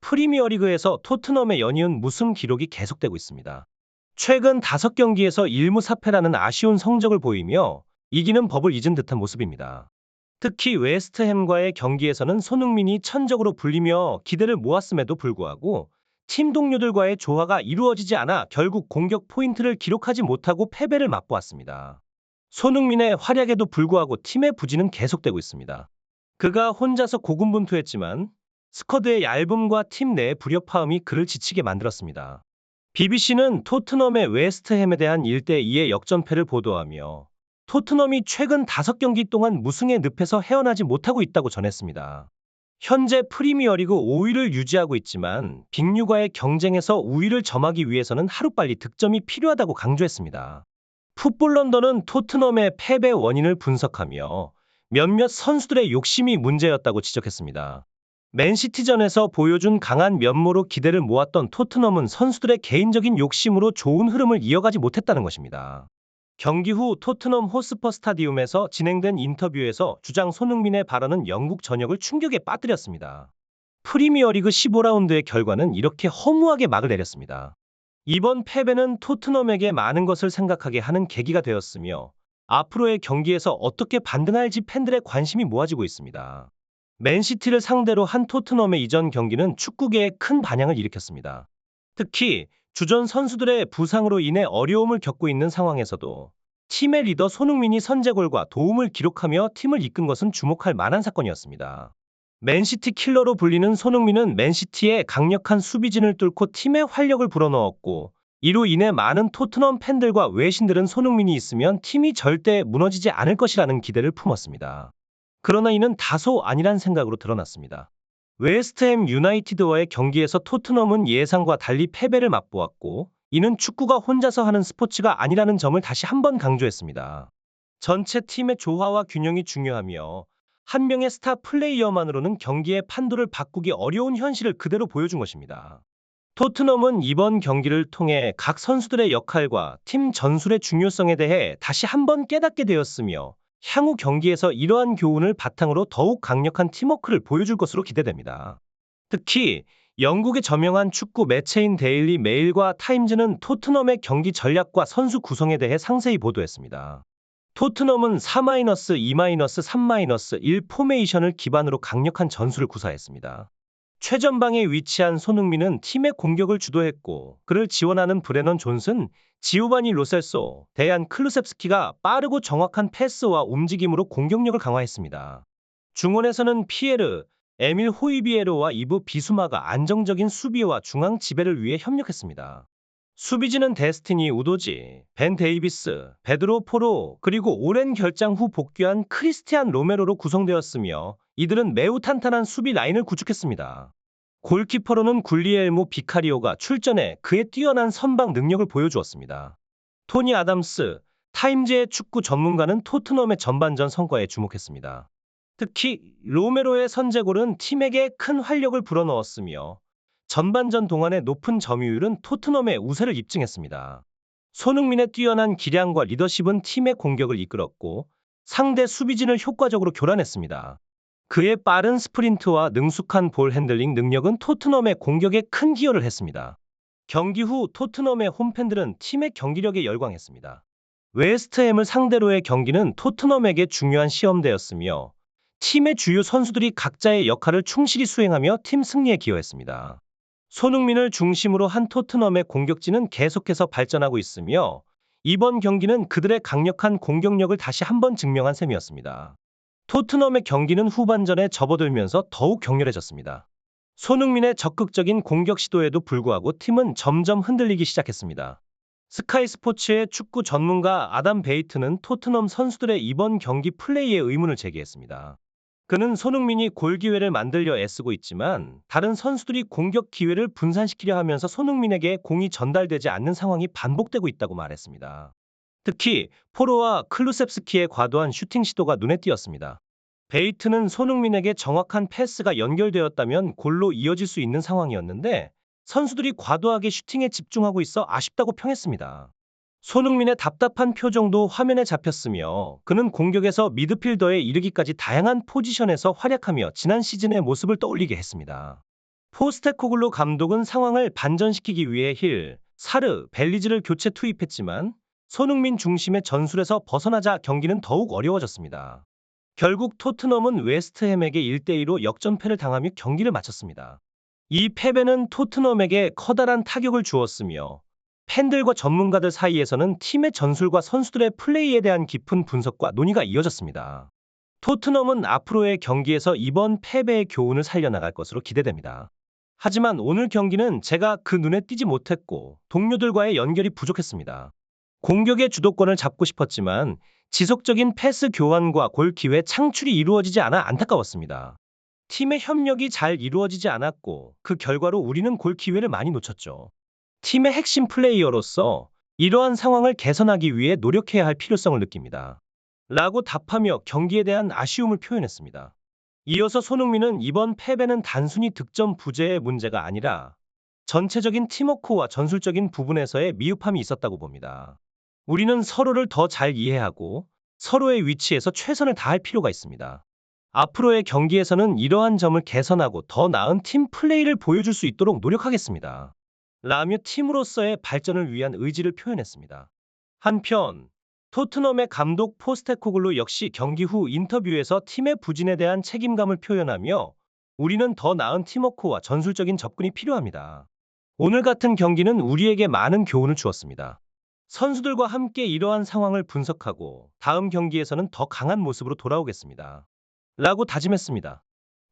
프리미어리그에서 토트넘의 연이은 무승 기록이 계속되고 있습니다. 최근 5경기에서 1무 4패라는 아쉬운 성적을 보이며 이기는 법을 잊은 듯한 모습입니다. 특히 웨스트햄과의 경기에서는 손흥민이 천적으로 불리며 기대를 모았음에도 불구하고 팀 동료들과의 조화가 이루어지지 않아 결국 공격 포인트를 기록하지 못하고 패배를 맛보았습니다. 손흥민의 활약에도 불구하고 팀의 부진은 계속되고 있습니다. 그가 혼자서 고군분투했지만 스쿼드의 얇음과 팀 내의 불협화음이 그를 지치게 만들었습니다. BBC는 토트넘의 웨스트햄에 대한 1대2의 역전패를 보도하며 토트넘이 최근 5경기 동안 무승의 늪에서 헤어나지 못하고 있다고 전했습니다. 현재 프리미어리그 5위를 유지하고 있지만 빅6과의 경쟁에서 우위를 점하기 위해서는 하루빨리 득점이 필요하다고 강조했습니다. 풋볼 런던은 토트넘의 패배 원인을 분석하며 몇몇 선수들의 욕심이 문제였다고 지적했습니다. 맨시티전에서 보여준 강한 면모로 기대를 모았던 토트넘은 선수들의 개인적인 욕심으로 좋은 흐름을 이어가지 못했다는 것입니다. 경기 후 토트넘 호스퍼 스타디움에서 진행된 인터뷰에서 주장 손흥민의 발언은 영국 전역을 충격에 빠뜨렸습니다. 프리미어리그 15라운드의 결과는 이렇게 허무하게 막을 내렸습니다. 이번 패배는 토트넘에게 많은 것을 생각하게 하는 계기가 되었으며 앞으로의 경기에서 어떻게 반등할지 팬들의 관심이 모아지고 있습니다. 맨시티를 상대로 한 토트넘의 이전 경기는 축구계에 큰 반향을 일으켰습니다. 특히 주전 선수들의 부상으로 인해 어려움을 겪고 있는 상황에서도 팀의 리더 손흥민이 선제골과 도움을 기록하며 팀을 이끈 것은 주목할 만한 사건이었습니다. 맨시티 킬러로 불리는 손흥민은 맨시티의 강력한 수비진을 뚫고 팀의 활력을 불어넣었고 이로 인해 많은 토트넘 팬들과 외신들은 손흥민이 있으면 팀이 절대 무너지지 않을 것이라는 기대를 품었습니다. 그러나 이는 다소 아니란 생각으로 드러났습니다. 웨스트햄 유나이티드와의 경기에서 토트넘은 예상과 달리 패배를 맛보았고 이는 축구가 혼자서 하는 스포츠가 아니라는 점을 다시 한번 강조했습니다. 전체 팀의 조화와 균형이 중요하며 한 명의 스타 플레이어만으로는 경기의 판도를 바꾸기 어려운 현실을 그대로 보여준 것입니다. 토트넘은 이번 경기를 통해 각 선수들의 역할과 팀 전술의 중요성에 대해 다시 한번 깨닫게 되었으며 향후 경기에서 이러한 교훈을 바탕으로 더욱 강력한 팀워크를 보여줄 것으로 기대됩니다. 특히 영국의 저명한 축구 매체인 데일리 메일과 타임즈는 토트넘의 경기 전략과 선수 구성에 대해 상세히 보도했습니다. 토트넘은 4-2-3-1 포메이션을 기반으로 강력한 전술을 구사했습니다. 최전방에 위치한 손흥민은 팀의 공격을 주도했고 그를 지원하는 브레넌 존슨, 지오바니 로셀소, 데얀 클루셉스키가 빠르고 정확한 패스와 움직임으로 공격력을 강화했습니다. 중원에서는 피에르, 에밀 호이비에로와 이브 비수마가 안정적인 수비와 중앙 지배를 위해 협력했습니다. 수비진은 데스티니 우도지, 벤 데이비스, 베드로 포로, 그리고 오랜 결장 후 복귀한 크리스티안 로메로로 구성되었으며 이들은 매우 탄탄한 수비 라인을 구축했습니다. 골키퍼로는 굴리엘모 비카리오가 출전해 그의 뛰어난 선방 능력을 보여주었습니다. 토니 아담스, 타임즈의 축구 전문가는 토트넘의 전반전 성과에 주목했습니다. 특히 로메로의 선제골은 팀에게 큰 활력을 불어넣었으며 전반전 동안의 높은 점유율은 토트넘의 우세를 입증했습니다. 손흥민의 뛰어난 기량과 리더십은 팀의 공격을 이끌었고 상대 수비진을 효과적으로 교란했습니다. 그의 빠른 스프린트와 능숙한 볼 핸들링 능력은 토트넘의 공격에 큰 기여를 했습니다. 경기 후 토트넘의 홈팬들은 팀의 경기력에 열광했습니다. 웨스트햄을 상대로의 경기는 토트넘에게 중요한 시험대였으며 팀의 주요 선수들이 각자의 역할을 충실히 수행하며 팀 승리에 기여했습니다. 손흥민을 중심으로 한 토트넘의 공격진은 계속해서 발전하고 있으며 이번 경기는 그들의 강력한 공격력을 다시 한번 증명한 셈이었습니다. 토트넘의 경기는 후반전에 접어들면서 더욱 격렬해졌습니다. 손흥민의 적극적인 공격 시도에도 불구하고 팀은 점점 흔들리기 시작했습니다. 스카이 스포츠의 축구 전문가 아담 베이트는 토트넘 선수들의 이번 경기 플레이에 의문을 제기했습니다. 그는 손흥민이 골 기회를 만들려 애쓰고 있지만 다른 선수들이 공격 기회를 분산시키려 하면서 손흥민에게 공이 전달되지 않는 상황이 반복되고 있다고 말했습니다. 특히 포로와 클루셉스키의 과도한 슈팅 시도가 눈에 띄었습니다. 베이트는 손흥민에게 정확한 패스가 연결되었다면 골로 이어질 수 있는 상황이었는데 선수들이 과도하게 슈팅에 집중하고 있어 아쉽다고 평했습니다. 손흥민의 답답한 표정도 화면에 잡혔으며 그는 공격에서 미드필더에 이르기까지 다양한 포지션에서 활약하며 지난 시즌의 모습을 떠올리게 했습니다. 포스테코글루 감독은 상황을 반전시키기 위해 힐, 사르, 벨리즈를 교체 투입했지만 손흥민 중심의 전술에서 벗어나자 경기는 더욱 어려워졌습니다. 결국 토트넘은 웨스트햄에게 1대2로 역전패를 당하며 경기를 마쳤습니다. 이 패배는 토트넘에게 커다란 타격을 주었으며 팬들과 전문가들 사이에서는 팀의 전술과 선수들의 플레이에 대한 깊은 분석과 논의가 이어졌습니다. 토트넘은 앞으로의 경기에서 이번 패배의 교훈을 살려나갈 것으로 기대됩니다. 하지만 오늘 경기는 제가 그 눈에 띄지 못했고 동료들과의 연결이 부족했습니다. 공격의 주도권을 잡고 싶었지만 지속적인 패스 교환과 골 기회 창출이 이루어지지 않아 안타까웠습니다. 팀의 협력이 잘 이루어지지 않았고 그 결과로 우리는 골 기회를 많이 놓쳤죠. 팀의 핵심 플레이어로서 이러한 상황을 개선하기 위해 노력해야 할 필요성을 느낍니다. 라고 답하며 경기에 대한 아쉬움을 표현했습니다. 이어서 손흥민은 이번 패배는 단순히 득점 부재의 문제가 아니라 전체적인 팀워크와 전술적인 부분에서의 미흡함이 있었다고 봅니다. 우리는 서로를 더 잘 이해하고 서로의 위치에서 최선을 다할 필요가 있습니다. 앞으로의 경기에서는 이러한 점을 개선하고 더 나은 팀 플레이를 보여줄 수 있도록 노력하겠습니다. 라며 팀으로서의 발전을 위한 의지를 표현했습니다. 한편 토트넘의 감독 포스테코글루 역시 경기 후 인터뷰에서 팀의 부진에 대한 책임감을 표현하며 우리는 더 나은 팀워크와 전술적인 접근이 필요합니다. 오늘 같은 경기는 우리에게 많은 교훈을 주었습니다. 선수들과 함께 이러한 상황을 분석하고 다음 경기에서는 더 강한 모습으로 돌아오겠습니다. 라고 다짐했습니다.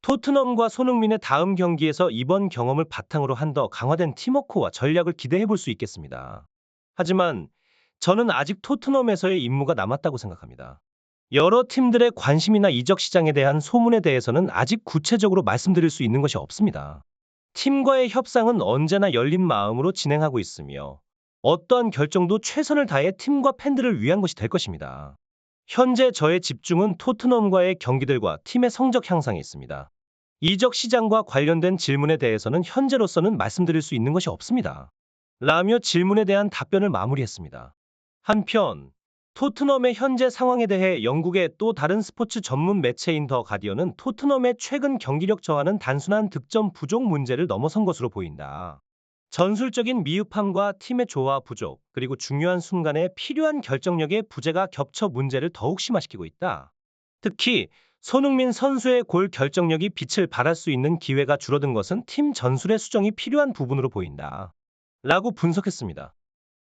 토트넘과 손흥민의 다음 경기에서 이번 경험을 바탕으로 한 더 강화된 팀워크와 전략을 기대해 볼 수 있겠습니다. 하지만 저는 아직 토트넘에서의 임무가 남았다고 생각합니다. 여러 팀들의 관심이나 이적 시장에 대한 소문에 대해서는 아직 구체적으로 말씀드릴 수 있는 것이 없습니다. 팀과의 협상은 언제나 열린 마음으로 진행하고 있으며 어떠한 결정도 최선을 다해 팀과 팬들을 위한 것이 될 것입니다. 현재 저의 집중은 토트넘과의 경기들과 팀의 성적 향상에 있습니다. 이적 시장과 관련된 질문에 대해서는 현재로서는 말씀드릴 수 있는 것이 없습니다. 라며 질문에 대한 답변을 마무리했습니다. 한편 토트넘의 현재 상황에 대해 영국의 또 다른 스포츠 전문 매체인 더 가디언은 토트넘의 최근 경기력 저하는 단순한 득점 부족 문제를 넘어선 것으로 보인다. 전술적인 미흡함과 팀의 조화 부족, 그리고 중요한 순간에 필요한 결정력의 부재가 겹쳐 문제를 더욱 심화시키고 있다. 특히 손흥민 선수의 골 결정력이 빛을 발할 수 있는 기회가 줄어든 것은 팀 전술의 수정이 필요한 부분으로 보인다. 라고 분석했습니다.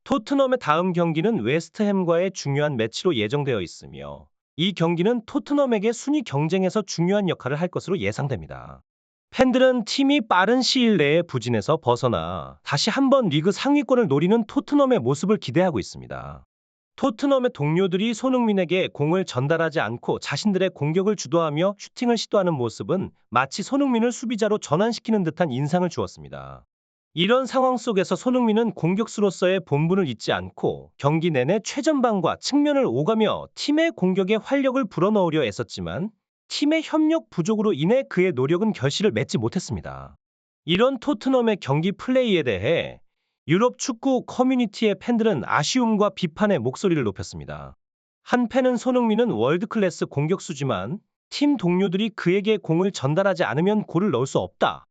토트넘의 다음 경기는 웨스트햄과의 중요한 매치로 예정되어 있으며 이 경기는 토트넘에게 순위 경쟁에서 중요한 역할을 할 것으로 예상됩니다. 팬들은 팀이 빠른 시일 내에 부진에서 벗어나 다시 한번 리그 상위권을 노리는 토트넘의 모습을 기대하고 있습니다. 토트넘의 동료들이 손흥민에게 공을 전달하지 않고 자신들의 공격을 주도하며 슈팅을 시도하는 모습은 마치 손흥민을 수비자로 전환시키는 듯한 인상을 주었습니다. 이런 상황 속에서 손흥민은 공격수로서의 본분을 잊지 않고 경기 내내 최전방과 측면을 오가며 팀의 공격에 활력을 불어넣으려 애썼지만 팀의 협력 부족으로 인해 그의 노력은 결실을 맺지 못했습니다. 이런 토트넘의 경기 플레이에 대해 유럽 축구 커뮤니티의 팬들은 아쉬움과 비판의 목소리를 높였습니다. 한 팬은 손흥민은 월드클래스 공격수지만 팀 동료들이 그에게 공을 전달하지 않으면 골을 넣을 수 없다.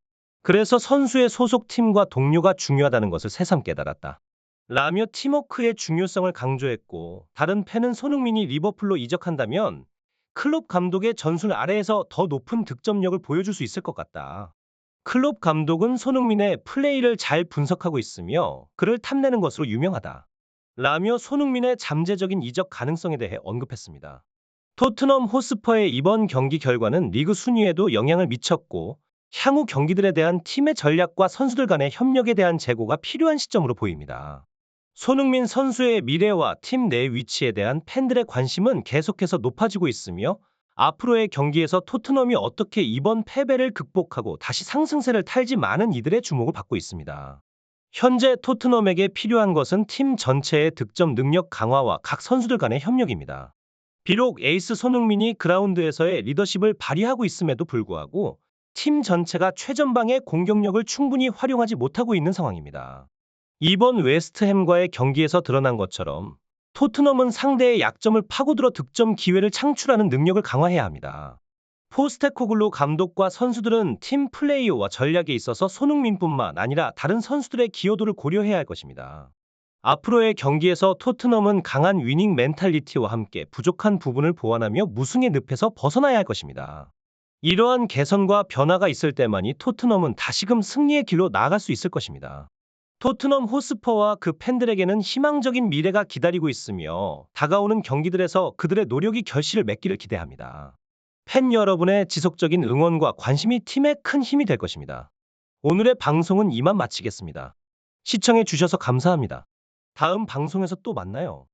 그래서 선수의 소속팀과 동료가 중요하다는 것을 새삼 깨달았다. 라며 팀워크의 중요성을 강조했고 다른 팬은 손흥민이 리버풀로 이적한다면 클롭 감독의 전술 아래에서 더 높은 득점력을 보여줄 수 있을 것 같다. 클롭 감독은 손흥민의 플레이를 잘 분석하고 있으며 그를 탐내는 것으로 유명하다. 라며 손흥민의 잠재적인 이적 가능성에 대해 언급했습니다. 토트넘 호스퍼의 이번 경기 결과는 리그 순위에도 영향을 미쳤고 향후 경기들에 대한 팀의 전략과 선수들 간의 협력에 대한 재고가 필요한 시점으로 보입니다. 손흥민 선수의 미래와 팀 내 위치에 대한 팬들의 관심은 계속해서 높아지고 있으며 앞으로의 경기에서 토트넘이 어떻게 이번 패배를 극복하고 다시 상승세를 탈지 많은 이들의 주목을 받고 있습니다. 현재 토트넘에게 필요한 것은 팀 전체의 득점 능력 강화와 각 선수들 간의 협력입니다. 비록 에이스 손흥민이 그라운드에서의 리더십을 발휘하고 있음에도 불구하고 팀 전체가 최전방의 공격력을 충분히 활용하지 못하고 있는 상황입니다. 이번 웨스트햄과의 경기에서 드러난 것처럼 토트넘은 상대의 약점을 파고들어 득점 기회를 창출하는 능력을 강화해야 합니다. 포스테코글루 감독과 선수들은 팀 플레이와 전략에 있어서 손흥민뿐만 아니라 다른 선수들의 기여도를 고려해야 할 것입니다. 앞으로의 경기에서 토트넘은 강한 위닝 멘탈리티와 함께 부족한 부분을 보완하며 무승의 늪에서 벗어나야 할 것입니다. 이러한 개선과 변화가 있을 때만이 토트넘은 다시금 승리의 길로 나아갈 수 있을 것입니다. 토트넘 호스퍼와 그 팬들에게는 희망적인 미래가 기다리고 있으며 다가오는 경기들에서 그들의 노력이 결실을 맺기를 기대합니다. 팬 여러분의 지속적인 응원과 관심이 팀에 큰 힘이 될 것입니다. 오늘의 방송은 이만 마치겠습니다. 시청해 주셔서 감사합니다. 다음 방송에서 또 만나요.